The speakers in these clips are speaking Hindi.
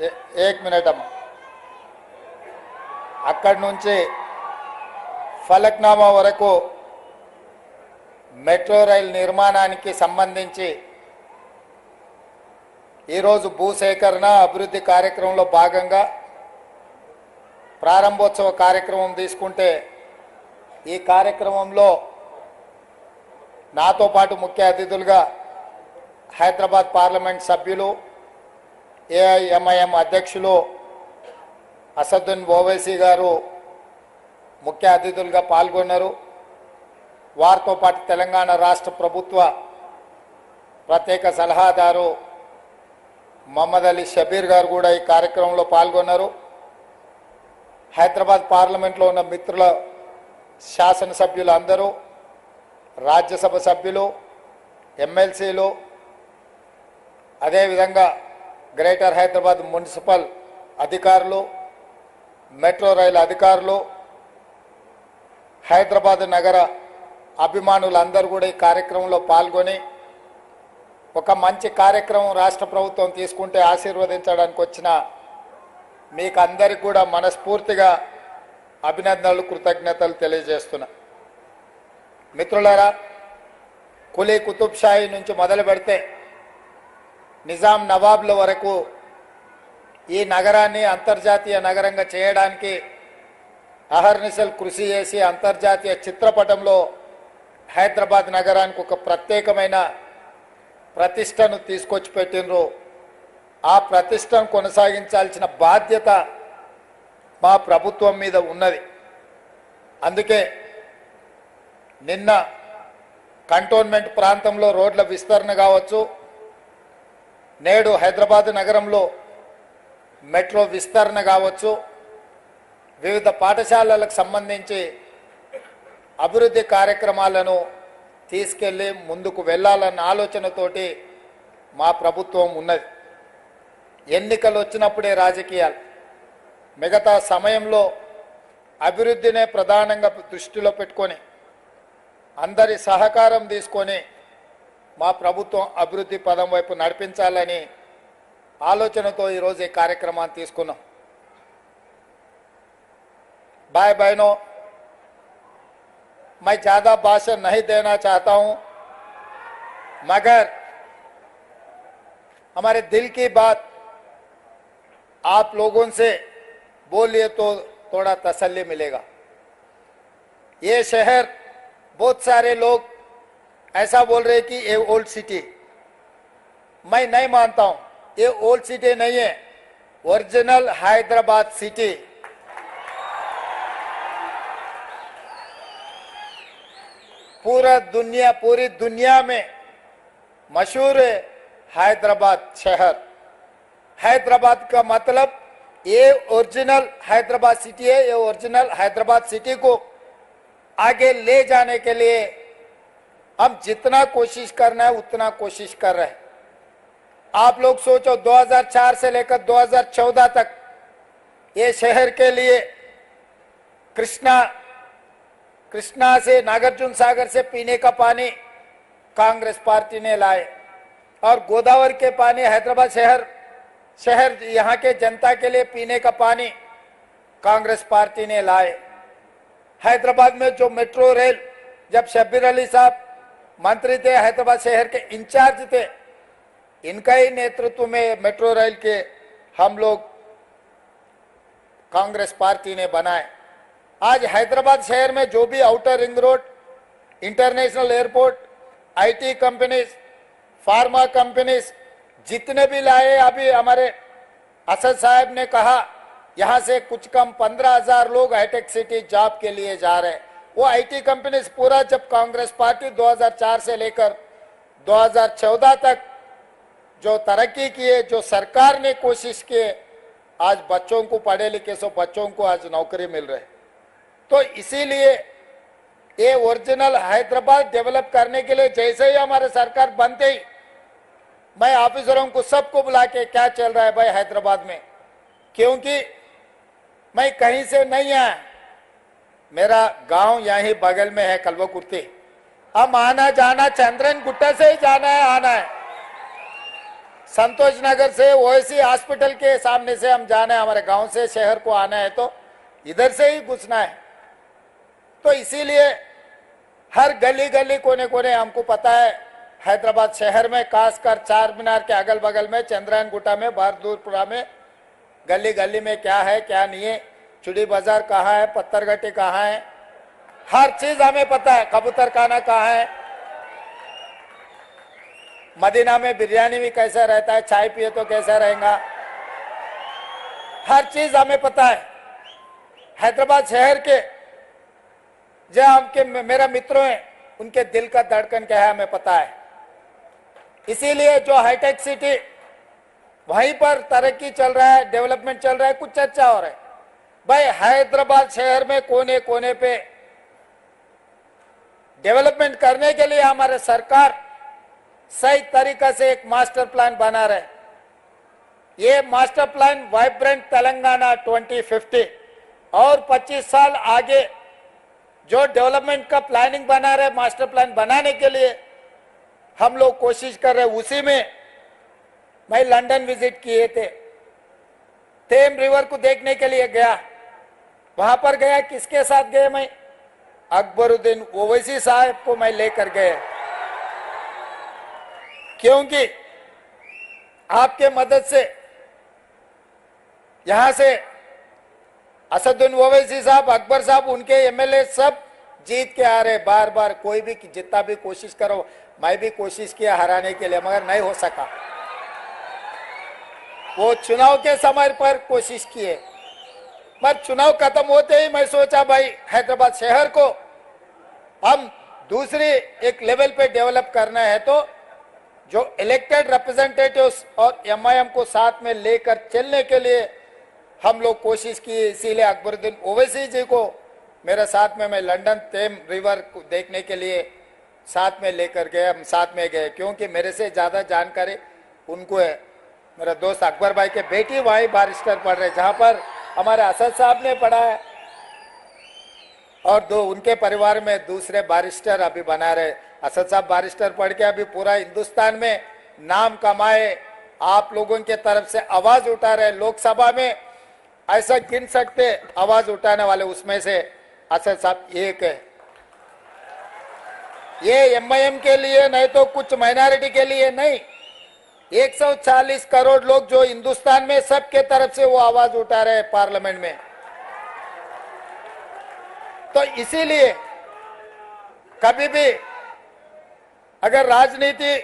एक मिनट अम्मा అక్కడి నుంచి ఫలక్నామా వరకు మెట్రో రైల్ నిర్మాణానికి సంబంధించి ఈరోజు భూసేకరణ అభివృద్ధి కార్యక్రమంలో భాగంగా ప్రారంభోత్సవ కార్యక్రమం తీసుకుంటే ఈ కార్యక్రమంలో నాతో పాటు ముఖ్య అతిథులుగా హైదరాబాద్ పార్లమెంట్ సభ్యులు ఏఐఎంఐఎం అధ్యక్షులు అసదుద్దీన్ ఓవైసీ గారు ముఖ్య అతిథులుగా పాల్గొన్నారు. వారితో పాటు తెలంగాణ రాష్ట్ర ప్రభుత్వ ప్రత్యేక సలహాదారు మహమ్మద్ అలీ షబీర్ గారు కూడా ఈ కార్యక్రమంలో పాల్గొన్నారు. హైదరాబాద్ పార్లమెంట్లో ఉన్న మిత్రుల శాసనసభ్యులు అందరూ, రాజ్యసభ సభ్యులు, ఎమ్మెల్సీలు, అదేవిధంగా గ్రేటర్ హైదరాబాద్ మున్సిపల్ అధికారులు, మెట్రో రైలు అధికారులు, హైదరాబాద్ నగర అభిమానులందరూ కూడా ఈ కార్యక్రమంలో పాల్గొని ఒక మంచి కార్యక్రమం రాష్ట్ర ప్రభుత్వం తీసుకుంటే ఆశీర్వదించడానికి వచ్చిన మీకు అందరికీ కూడా మనస్ఫూర్తిగా అభినందనలు, కృతజ్ఞతలు తెలియజేస్తున్నా. మిత్రులారా, కులీ కుతుబ్ షాహీ నుంచి మొదలు పెడితే నిజాం నవాబ్ల వరకు ఈ నగరాన్ని అంతర్జాతీయ నగరంగా చేయడానికి అహర్నిశలు కృషి చేసి అంతర్జాతీయ చిత్రపటంలో హైదరాబాద్ నగరానికి ఒక ప్రత్యేకమైన ప్రతిష్టను తీసుకొచ్చి పెట్టినరు. ఆ ప్రతిష్టను కొనసాగించాల్సిన బాధ్యత మా ప్రభుత్వం మీద ఉన్నది. అందుకే నిన్న కంటోన్మెంట్ ప్రాంతంలో రోడ్ల విస్తరణ కావచ్చు, నేడు హైదరాబాద్ నగరంలో మెట్రో విస్తరణ కావచ్చు, వివిధ పాఠశాలలకు సంబంధించి అభివృద్ధి కార్యక్రమాలను తీసుకెళ్ళి ముందుకు వెళ్ళాలన్న ఆలోచనతోటి మా ప్రభుత్వం ఉన్నది. ఎన్నికలు వచ్చినప్పుడే రాజకీయాలు, మిగతా సమయంలో అభివృద్ధినే ప్రధానంగా దృష్టిలో పెట్టుకొని అందరి సహకారం తీసుకొని మా ప్రభుత్వం అభివృద్ధి పదం వైపు నడిపించాలని ఆలోచనతో ఈరోజు ఈ కార్యక్రమాన్ని తీసుకున్నాం. भाई बहनों, मैं ज़्यादा भाषण नहीं देना चाहता हूं, मगर हमारे दिल की बात आप लोगों से बोलिए तो थोड़ा तसल्ली मिलेगा. ये शहर, बहुत सारे लोग ऐसा बोल रहे कि ये ओल्ड सिटी, मैं नहीं मानता हूं. ये ओल्ड सिटी नहीं है, ओरिजिनल हैदराबाद सिटी. पूरी दुनिया में मशहूर है हैदराबाद शहर. हैदराबाद का मतलब ये ओरिजिनल हैदराबाद सिटी है. ये ओरिजिनल हैदराबाद सिटी को आगे ले जाने के लिए हम जितना कोशिश करना है उतना कोशिश कर रहे हैं. आप लोग सोचो, 2004 से लेकर 2014 तक ये शहर के लिए कृष्णा से, नागार्जुन सागर से पीने का पानी कांग्रेस पार्टी ने लाए, और गोदावरी के पानी हैदराबाद शहर यहाँ के जनता के लिए पीने का पानी कांग्रेस पार्टी ने लाए. हैदराबाद में जो मेट्रो रेल, जब शब्बीर अली साहब मंत्री थे, हैदराबाद शहर के इंचार्ज थे, इनका ही नेतृत्व में मेट्रो रेल के हम लोग कांग्रेस पार्टी ने बनाए. आज हैदराबाद शहर में जो भी outer ring road, international airport, IT companies, pharma companies जितने भी लाए, अभी हमारे असद साहब ने कहा यहां से कुछ कम 15,000 लोग हाईटेक सिटी जॉब के लिए जा रहे हैं. वो आईटी कंपनीज पूरा, जब कांग्रेस पार्टी 2004 से लेकर 2014 तक जो तरक्की किए, जो सरकार ने कोशिश किए, आज बच्चों को, पढ़े लिखे सो बच्चों को आज नौकरी मिल रही. तो इसीलिए ये ओरिजिनल हैदराबाद डेवलप करने के लिए जैसे ही हमारे सरकार बनते ही मैं ऑफिसरों को सबको बुला के क्या चल रहा है भाई हैदराबाद में, क्योंकि मैं कहीं से नहीं आया, मेरा गांव यहीं बगल में है कल्वकुर्ती. हम आना जाना चंद्रन गुट्टा से ही जाना है, आना है. संतोष नगर से ओएसी हॉस्पिटल के सामने से हम जाना है, हमारे गांव से शहर को आना है तो इधर से ही घुसना है। तो इसीलिए हर गली गली कोने कोने हमको पता है, हैदराबाद शहर में खासकर चार मीनार के अगल बगल में, चंद्रायन गुट्टा में, बहादुरपुरा में, गली गली में क्या है क्या नहीं है, चुड़ी बाजार कहाँ है, पत्थरगट्टी कहाँ है, हर चीज हमें पता है। कबूतर खाना कहाँ है, मदीना में बिरयानी भी कैसा रहता है, चाय पिए तो कैसा रहेगा, हर चीज हमें पता है। हैदराबाद शहर के जो हमके मेरा मित्रों हैं उनके दिल का धड़कन क्या है हमें पता है। इसीलिए जो हाईटेक सिटी वहीं पर तरक्की चल रहा है, डेवलपमेंट चल रहा है, कुछ चर्चा हो रहा है। भाई हैदराबाद शहर में कोने कोने पे डेवलपमेंट करने के लिए हमारे सरकार सही तरीका से एक मास्टर प्लान बना रहे। ये मास्टर प्लान वाइब्रेंट तेलंगाना 2050 और 25 साल आगे जो डेवलपमेंट का प्लानिंग बना रहे, मास्टर प्लान बनाने के लिए हम लोग कोशिश कर रहे। उसी में मैं लंदन विजिट किए थे, थेम रिवर को देखने के लिए गया। वहां पर गया, किसके साथ गए मैं? अकबरुद्दीन ओवैसी साहब को मैं लेकर गए, क्योंकि आपके मदद से यहां से असदुद्दीन ओवैसी साहब, अकबर साहब, उनके एमएलए सब जीत के आ रहे बार बार। कोई भी जितना भी कोशिश करो, मैं भी कोशिश किया हराने के लिए मगर नहीं हो सका। वो चुनाव के समय पर कोशिश किए, पर चुनाव खत्म होते ही मैं सोचा भाई हैदराबाद शहर को हम दूसरी एक लेवल पे डेवलप करना है, तो जो इलेक्टेड रिप्रेजेंटेटिव्स और एमआईएम को साथ में लेकर चलने के लिए हम लोग कोशिश की। इसीलिए अकबरुद्दीन ओवैसी जी को मेरे साथ में मैं लंदन थेम रिवर को देखने के लिए साथ में लेकर गए, हम साथ में गए, क्योंकि मेरे से ज़्यादा जानकारी उनको है। मेरा दोस्त अकबर भाई के बेटी वहीं बारिस्टर पढ़ रहे, जहाँ पर हमारे असद साहब ने पढ़ा है, और दो उनके परिवार में दूसरे बारिस्टर अभी बना रहे। असद साहब बारिस्टर पढ़ के अभी पूरा हिंदुस्तान में नाम कमाए, आप लोगों के तरफ से आवाज उठा रहे। लोकसभा में ऐसा गिन सकते आवाज उठाने वाले, उसमें से असद साहब एक है। ये एमआईएम के लिए नहीं तो कुछ माइनॉरिटी के लिए नहीं, 140 करोड़ लोग जो हिंदुस्तान में, सबके तरफ से वो आवाज उठा रहे हैं पार्लियामेंट में। तो इसीलिए कभी भी अगर राजनीति,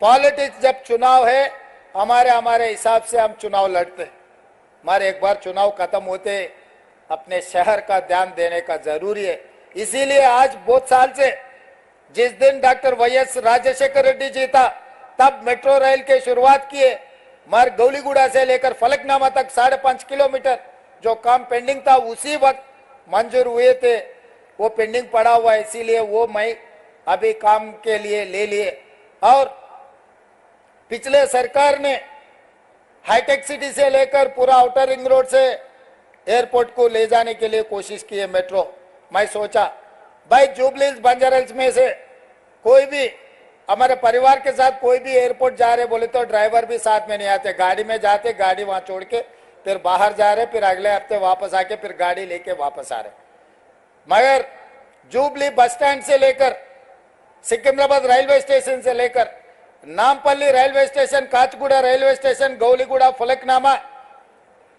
पॉलिटिक्स, जब चुनाव है हमारे हिसाब से हम चुनाव लड़ते, हमारे एक बार चुनाव खत्म होते अपने शहर का ध्यान देने का जरूरी है। इसीलिए आज बहुत साल से जिस दिन डॉक्टर वाईएस राजशेखर रेड्डी जी था, तब मेट्रो रेल की शुरुआत किए। मार गौलीगुड़ा से लेकर फलकनामा तक 5.5 किलोमीटर जो काम पेंडिंग था उसी वक्त मंजूर हुए थे, वो पेंडिंग पड़ा हुआ है। इसीलिए वो मैं अभी काम के लिए ले लिए। और पिछले सरकार ने हाईटेक सिटी से लेकर पूरा आउटर रिंग रोड से एयरपोर्ट को ले जाने के लिए कोशिश की है मेट्रो। मैं सोचा भाई जुबली बंजारा में से कोई भी हमारे परिवार के साथ कोई भी एयरपोर्ट जा रहे बोले तो ड्राइवर भी साथ में नहीं आते, गाड़ी में जाते, गाड़ी वहां छोड़ के फिर बाहर जा रहे, फिर अगले हफ्ते वापस आके फिर गाड़ी लेके वापस आ रहे। मगर जुबली बस स्टैंड से लेकर सिकंदराबाद रेलवे स्टेशन से लेकर Nampally railway station, Kacheguda railway station, Gowliguda, Falaknuma,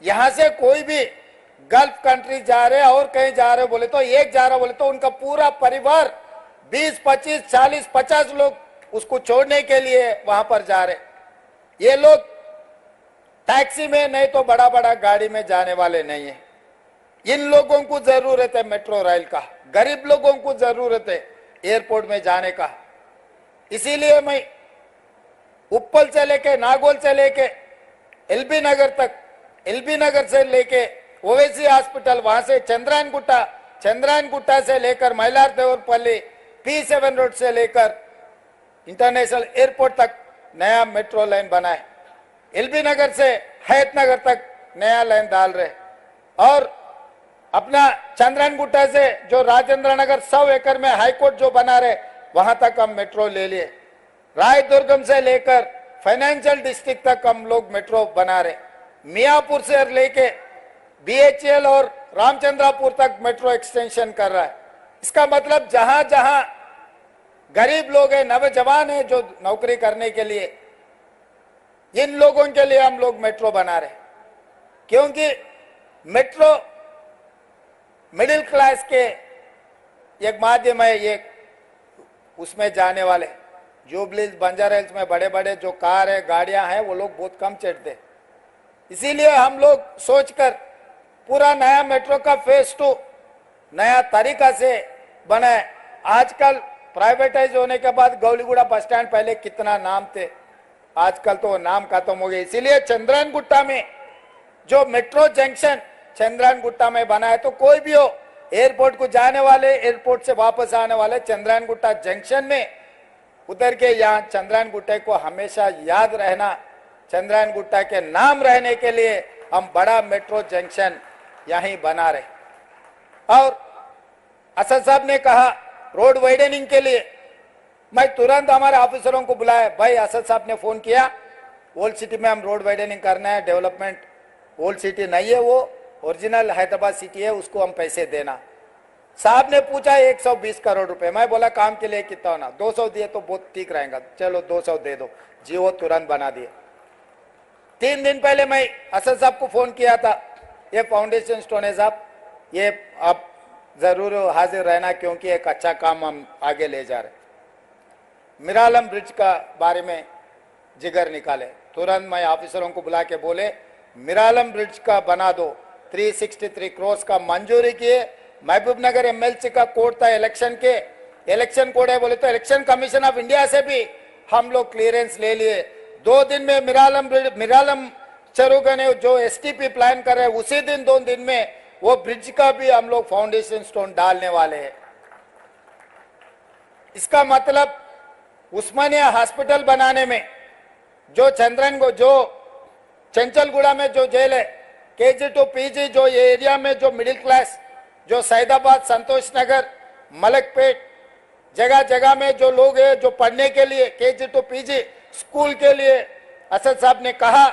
यहां से कोई भी गल्फ कंट्री जा रहे और कहीं जा रहे बोले तो, एक जा रहा बोले तो उनका पूरा परिवार 20, 25, 40, 50 लोग उसको छोड़ने के लिए वहां पर जा रहे। ये लोग टैक्सी में नहीं तो बड़ा बड़ा गाड़ी में जाने वाले नहीं है। इन लोगों को जरूरत है मेट्रो रेल का, गरीब लोगों को जरूरत है एयरपोर्ट में जाने का। इसीलिए मैं उप्पल से लेके, नागौल से लेके एलबी नगर तक, एलबी नगर से लेके ओवैसी हॉस्पिटल, वहां से चंद्रायन गुट्टा, चंद्रायन गुट्टा से लेकर मैलार-देवरपल्ली, P7 रोड से लेकर इंटरनेशनल एयरपोर्ट तक नया मेट्रो लाइन बनाए। एलबी नगर से हयात नगर तक नया लाइन डाल रहे, और अपना चंद्रायन गुट्टा से जो राजेंद्र नगर 100 एकड़ में हाईकोर्ट जो बना रहे वहां तक हम मेट्रो ले लिए। रायदुर्गम से लेकर फाइनेंशियल डिस्ट्रिक्ट तक हम लोग मेट्रो बना रहे। मियापुर से लेके बीएचएल और रामचंद्रापुर तक मेट्रो एक्सटेंशन कर रहा है। इसका मतलब जहां जहां गरीब लोग हैं, नौजवान हैं जो नौकरी करने के लिए, इन लोगों के लिए हम लोग मेट्रो बना रहे, क्योंकि मेट्रो मिडिल क्लास के एक माध्यम है। ये उसमें जाने वाले जुबली बंजारा हिल्स में बड़े बड़े जो कार है, गाड़ियां हैं, वो लोग बहुत कम चढ़ते। इसीलिए हम लोग सोचकर पूरा नया मेट्रो का फेज 2 नया तरीका से बनाए। आजकल प्राइवेटाइज होने के बाद गौलीगुड़ा बस स्टैंड पहले कितना नाम थे, आजकल तो नाम खत्म हो गए। इसीलिए चंद्रायन गुट्टा में जो मेट्रो जंक्शन चंद्रायन गुट्टा में बना है, तो कोई भी हो एयरपोर्ट को जाने वाले, एयरपोर्ट से वापस आने वाले चंद्रायन गुट्टा जंक्शन में उतर के यहाँ चंद्रायन गुट्टे को हमेशा याद रहना, चंद्रायन गुट्टा के नाम रहने के लिए हम बड़ा मेट्रो जंक्शन यहीं बना रहे। और असद साहब ने कहा रोड वाइडनिंग के लिए, मैं तुरंत हमारे ऑफिसरों को बुलाया। भाई असद साहब ने फोन किया, ओल्ड सिटी में हम रोड वाइडनिंग करना है, डेवलपमेंट ओल्ड सिटी नहीं है, वो ओरिजिनल हैदराबाद सिटी है, उसको हम पैसे देना। साहब ने पूछा 120 करोड़ रुपए। मैं बोला काम के लिए कितना होना, 200 दिए तो बहुत ठीक रहेगा, चलो 200 दे दो जी, वो तुरंत बना दिए। 3 दिन पहले मैं असद साहब को फोन किया था, ये फाउंडेशन स्टोन है साहब, ये आप जरूर हाजिर रहना क्योंकि एक अच्छा काम हम आगे ले जा रहे। मिरालम ब्रिज का बारे में जिगर निकाले, तुरंत मैं ऑफिसरों को बुला के बोले मिरालम ब्रिज का बना दो। 363 करोड़ का मंजूरी किए। महबूब नगर एमएलसी का कोड था इलेक्शन के, इलेक्शन कोड है बोले तो इलेक्शन कमीशन ऑफ इंडिया से भी हम लोग क्लियरेंस ले लिए। 2 दिन में मिरालम चरुगने जो एसटीपी प्लान कर रहे हैं, उसी दिन 2 दिन में वो ब्रिज का भी हम लोग फाउंडेशन स्टोन डालने वाले हैं। इसका मतलब उस्मानिया हॉस्पिटल बनाने में जो चंद्रन को जो चंचलगुड़ा में जो जेल है, केजी टू पीजी जो ये एरिया में जो मिडिल क्लास जो सैदाबाद, संतोष नगर, मलकपेट जगह जगह में जो लोग हैं जो पढ़ने के लिए केजी टू पीजी स्कूल के लिए असद साहब ने कहा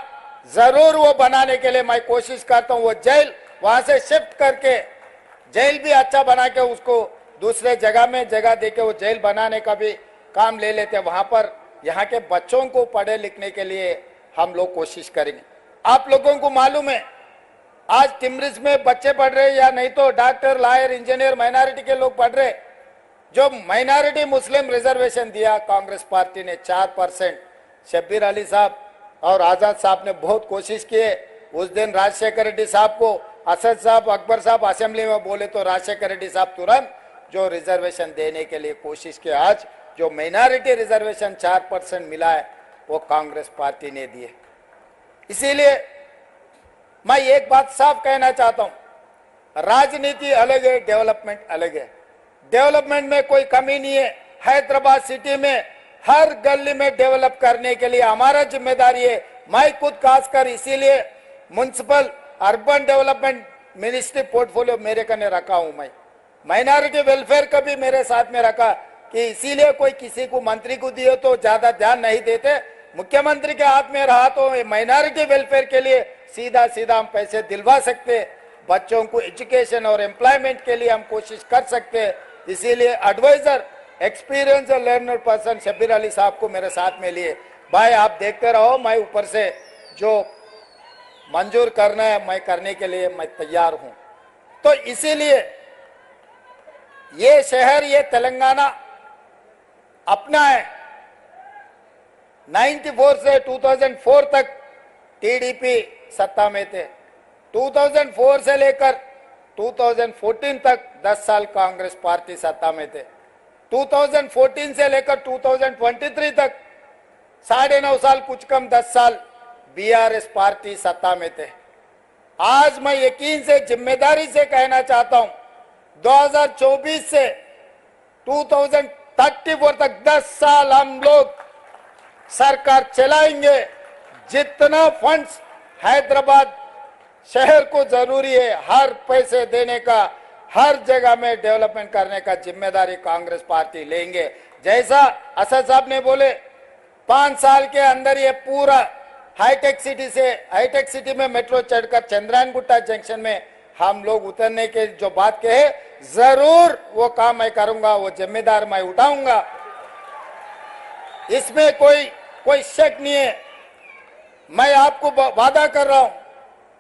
जरूर वो बनाने के लिए मैं कोशिश करता हूँ। वो जेल वहां से शिफ्ट करके जेल भी अच्छा बना के उसको दूसरे जगह में जगह देके वो जेल बनाने का भी काम ले लेते हैं। वहां पर यहाँ के बच्चों को पढ़े लिखने के लिए हम लोग कोशिश करेंगे। आप लोगों को मालूम है आज टिमरिस में बच्चे पढ़ रहे या नहीं तो डॉक्टर, लॉयर, इंजीनियर माइनॉरिटी के लोग पढ़ रहे। जो माइनॉरिटी मुस्लिम रिजर्वेशन दिया कांग्रेस पार्टी ने 4%, शब्बीर अली साहब और आजाद साहब ने बहुत कोशिश किए। उस दिन राजशेखर रेड्डी साहब को असद साहब, अकबर साहब असेंबली में बोले तो राजशेखर रेड्डी साहब तुरंत जो रिजर्वेशन देने के लिए कोशिश की। आज जो माइनॉरिटी रिजर्वेशन 4% मिला है वो कांग्रेस पार्टी ने दिए। इसीलिए मैं एक बात साफ कहना चाहता हूं, राजनीति अलग है, डेवलपमेंट अलग है। डेवलपमेंट में कोई कमी नहीं है। हैदराबाद सिटी में हर गली में डेवलप करने के लिए हमारा जिम्मेदारी है। मैं खुद खासकर इसीलिए municipal urban development ministry portfolio मेरे कने रखा हूं। मैं माइनॉरिटी वेलफेयर का भी मेरे साथ में रखा कि इसीलिए कोई किसी को मंत्री को दिए तो ज्यादा ध्यान नहीं देते। मुख्यमंत्री के हाथ में रहा तो माइनॉरिटी वेलफेयर के लिए सीधा सीधा हम पैसे दिलवा सकते, बच्चों को एजुकेशन और एम्प्लॉयमेंट के लिए हम कोशिश कर सकते। इसीलिए एडवाइजर, एक्सपीरियंस और लर्नर पर्सन शब्बीर अली साहब को मेरे साथ में लिए। भाई आप देखते रहो, मैं ऊपर से जो मंजूर करना है मैं करने के लिए मैं तैयार हूं। तो इसीलिए ये शहर, ये तेलंगाना अपना है। 94 से 2004 तक टीडीपी सत्ता में थे। 2004 से लेकर 2014 तक 10 साल कांग्रेस पार्टी सत्ता में थे। 2014 से लेकर 2023 तक 9.5 साल, कुछ कम 10 साल बीआरएस पार्टी सत्ता में थे। आज मैं यकीन से, जिम्मेदारी से कहना चाहता हूं, 2024 से 2034 तक 10 साल हम लोग सरकार चलाएंगे। जितना फंड्स हैदराबाद शहर को जरूरी है, हर पैसे देने का, हर जगह में डेवलपमेंट करने का जिम्मेदारी कांग्रेस पार्टी लेंगे। जैसा असद साहब ने बोले 5 साल के अंदर ये पूरा हाईटेक सिटी में मेट्रो चढ़कर चंद्रायन गुट्टा जंक्शन में हम लोग उतरने के जो बात कहे, जरूर वो काम मैं करूंगा, वो जिम्मेदार मैं उठाऊंगा, इसमें कोई शक नहीं है। मैं आपको वादा कर रहा हूं,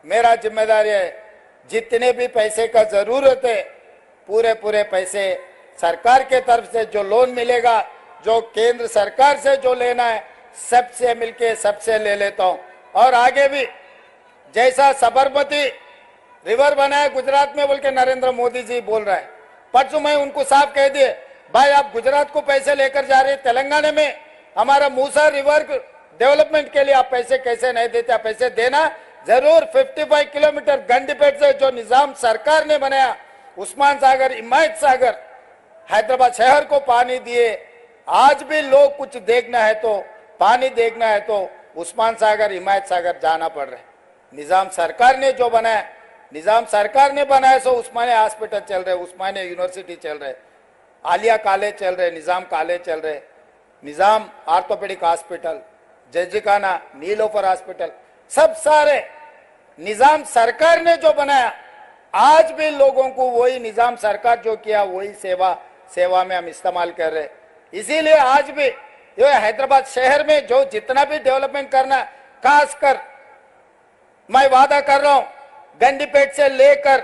मेरा जिम्मेदारी है, जितने भी पैसे का जरूरत है पूरे पैसे सरकार के तरफ से जो लोन मिलेगा, जो केंद्र सरकार से जो लेना है, सबसे मिलके सबसे ले लेता हूं। और आगे भी जैसा साबरमती रिवर बना है गुजरात में बोल के नरेंद्र मोदी जी बोल रहा है, परसों मैं उनको साफ कह दिए, भाई आप गुजरात को पैसे लेकर जा रहे, तेलंगाना में हमारा मूसा रिवर डेवलपमेंट के लिए आप पैसे कैसे नहीं देते, आप पैसे देना जरूर। 55 किलोमीटर गंडीपेट से जो निजाम सरकार ने बनाया, उस्मान सागर, हिमायत सागर, हैदराबाद शहर को पानी दिए। आज भी लोग कुछ देखना है तो, पानी देखना है तो उस्मान सागर, हिमायत सागर जाना पड़ रहा है। निजाम सरकार ने जो बनाया, निजाम सरकार ने बनाया, सो उस्मानिया हॉस्पिटल चल रहे, उस्मानिया यूनिवर्सिटी चल रहे, आलिया कॉलेज चल रहे, निजाम कॉलेज चल रहे, निजाम ऑर्थोपेडिक हॉस्पिटल, जजिकाना, नीलोफर हॉस्पिटल, सब सारे निजाम सरकार ने जो बनाया। आज भी लोगों को वही निजाम सरकार जो किया, वही सेवा में हम इस्तेमाल कर रहे। इसीलिए आज भी ये हैदराबाद शहर में जो जितना भी डेवलपमेंट करना, खासकर मैं वादा कर रहा हूं, गंडीपेट से लेकर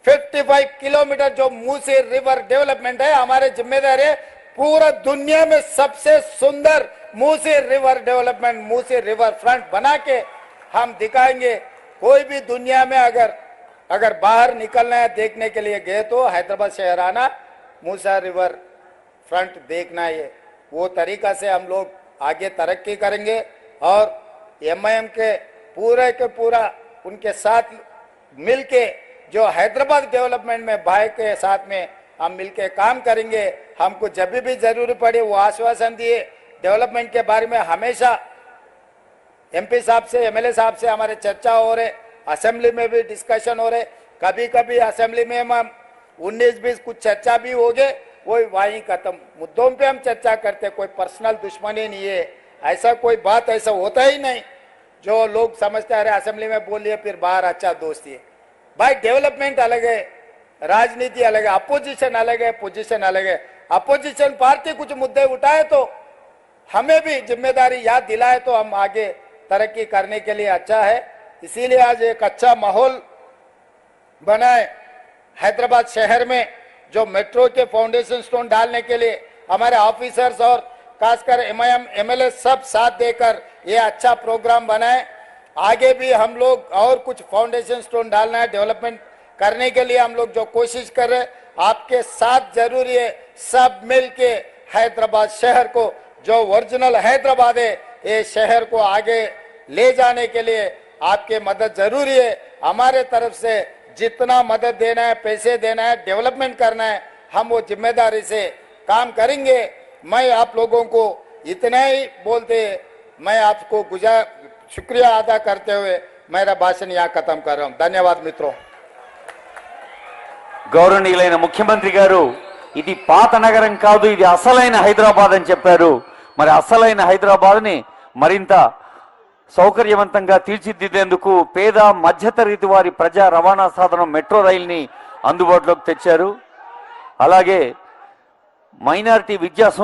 55 किलोमीटर जो मूसी रिवर डेवलपमेंट है, हमारे जिम्मेदारी है। पूरा दुनिया में सबसे सुंदर Musi river development, Musi river front बना के हम दिखाएंगे। कोई भी दुनिया में अगर बाहर निकलना है, देखने के लिए गए तो हैदराबाद शहर आना, मूसा रिवर फ्रंट देखना है। वो तरीका से हम लोग आगे तरक्की करेंगे और एमआईएम के पूरा उनके साथ मिलके जो हैदराबाद डेवलपमेंट में भाई के साथ में हम मिलके काम करेंगे। हमको जब भी जरूरी पड़े वो आश्वासन दिए। डेवलपमेंट के बारे में हमेशा एमपी साहब से, एमएलए साहब से हमारे चर्चा हो रहे, असेंबली में भी डिस्कशन हो रहे, कभी असेंबली में हम 19-20 कुछ चर्चा भी हो गए, वो वहीं खत्म। मुद्दों पे हम चर्चा करते, कोई पर्सनल दुश्मनी नहीं है, ऐसा कोई बात ऐसा होता ही नहीं जो लोग समझते आ रहे असेंबली में बोल लिए फिर बाहर अच्छा दोस्ती है। भाई डेवलपमेंट अलग है, राजनीति अलग है, अपोजिशन अलग है, पोजीशन अलग है। अपोजिशन पार्टी कुछ मुद्दे उठाए तो हमें भी जिम्मेदारी याद दिलाए तो हम आगे तरक्की करने के लिए अच्छा है। इसीलिए आज एक अच्छा माहौल बनाए हैदराबाद शहर में, जो मेट्रो के फाउंडेशन स्टोन डालने के लिए हमारे ऑफिसर्स और खासकर एमआईएम एमएलए सब साथ देकर ये अच्छा प्रोग्राम बनाए। आगे भी हम लोग और कुछ फाउंडेशन स्टोन डालना है, डेवलपमेंट करने के लिए हम लोग जो कोशिश कर रहे हैं, आपके साथ जरूरी है। सब मिलके हैदराबाद शहर को, जो ओरिजिनल हैदराबाद है, ये शहर को आगे ले जाने के लिए आपके मदद जरूरी है। हमारे तरफ से जितना मदद देना है, पैसे देना है, डेवलपमेंट करना है, हम वो जिम्मेदारी से काम करेंगे। मैं आप लोगों को इतना ही बोलते मैं आपको शुक्रिया अदा करते हुए मेरा भाषण यहाँ खत्म कर रहा हूँ। धन्यवाद मित्रों। గౌరవనీయులైన ముఖ్యమంత్రి గారు ఇది పాత నగరం కాదు, ఇది అసలైన హైదరాబాద్ అని చెప్పారు. మరి అసలైన హైదరాబాద్ ని మరింత సౌకర్యవంతంగా తీర్చిదిద్దేందుకు పేద మధ్యతరగతి వారి ప్రజా రవాణా సాధనం మెట్రో రైలుని అందుబాటులోకి తెచ్చారు. అలాగే మైనారిటీ విద్యా